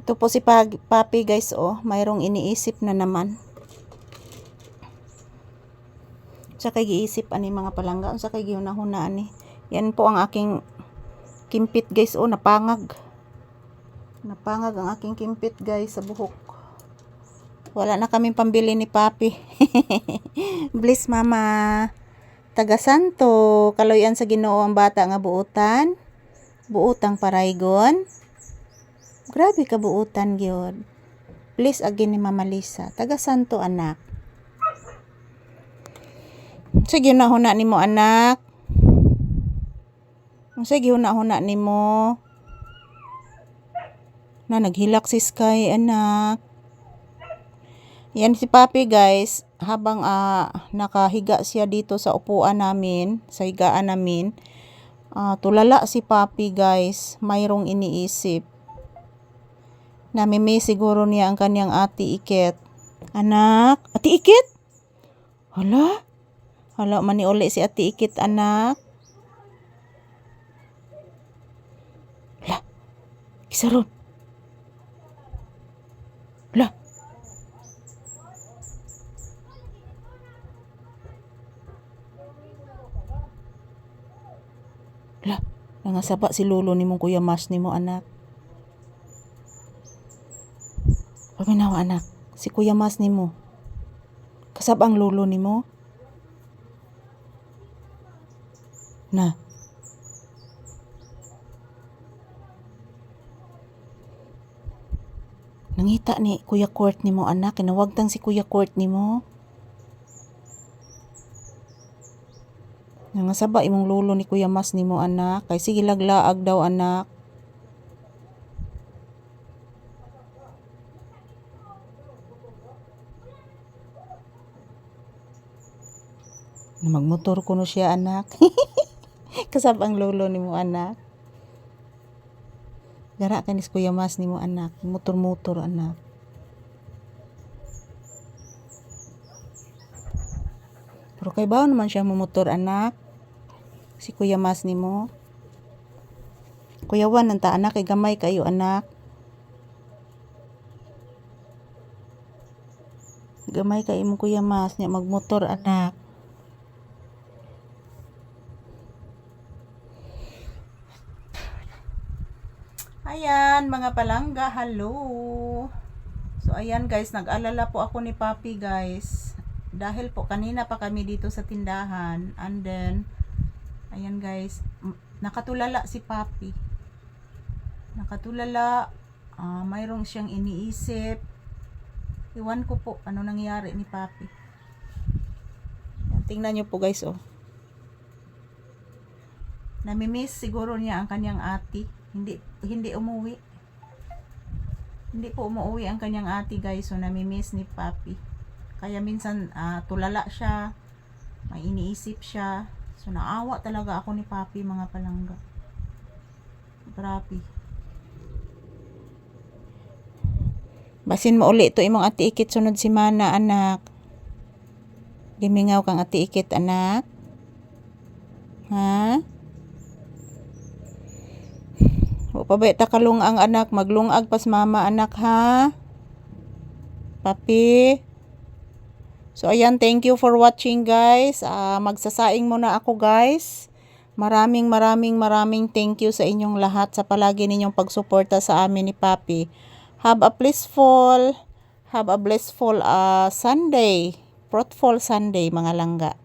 Ito po si Papi guys, oh, mayroong iniisip na naman. Sa kay giisip ani mga palangga, sa kay gihunahunaan ni. Yan po ang aking kimpit guys, oh, napangag. Napangag ang aking kimpit guys sa buhok. Wala na kaming pambili ni Papi. Bless mama. Taga Santo, kaloyan sa Ginoo ang bata nga buutan. Buutang paraygon. Grabe ka buutan gyud. Please again ni Mama Lisa. Taga Santo anak. Sige huna nimo anak. Sige huna nimo. Na naghilak si Sky anak. Yan si Papi guys, habang nakahiga siya dito sa upuan namin, sa higaan namin, tulala si Papi guys, mayroong iniisip. Namimiss siguro niya ang kanyang ati Iket. Anak, ati Iket? Hala? Hala, maniuli si ati Iket anak. Hala, kisaron. Hala. Hala, nangasaba si lolo ni mong Kuya Mas ni mo anak. Paminawa anak, si Kuya Mas ni mo. Kasab ang lolo ni mo. Na. Nangita ni Kuya Court ni mo anak, kinawagtang si Kuya Court ni mo. Nangasaba imong lolo ni Kuya Mas ni mo anak, kay sige laglaag daw anak. Na magmotor ko no siya anak. Kasab ang lolo ni mo anak. Gara ka ni Kuya Mas ni mo anak, motor-motor anak. Pero kay baon naman siya motor anak. Si Kuya Mas ni mo. Kuya Wan nanta anak kay gamay kayo anak. Gamay kay imong Kuya Mas nya magmotor anak. Ayan mga palangga, hello. So ayan guys, nag-alala po ako ni Papi guys. Dahil po kanina pa kami dito sa tindahan, and then ayan guys, nakatulala si Papi. Nakatulala, mayroong siyang iniisip. Iwan ko po ano nangyari ni Papi. Tingnan niyo po guys, oh. Namimiss siguro niya ang kanyang ati. Hindi umuwi. Hindi po umuwi ang kanyang ati guys, so namimiss ni Papi. Kaya minsan tulala siya, may iniisip siya. So naawa talaga ako ni Papi mga palangga. Grabe. Basin mo uli ito imong ati Ikit sunod si Mana anak. Gimingaw kang ati Ikit anak. Ha? O pabay ta kalungang anak, maglungag pas mama anak ha. Papi. So ayan, thank you for watching guys. Magsasaing muna ako guys. Maraming thank you sa inyong lahat sa palagi ninyong pagsuporta sa amin ni Papi. Have a blissful Sunday. Fruitful Sunday mga langga.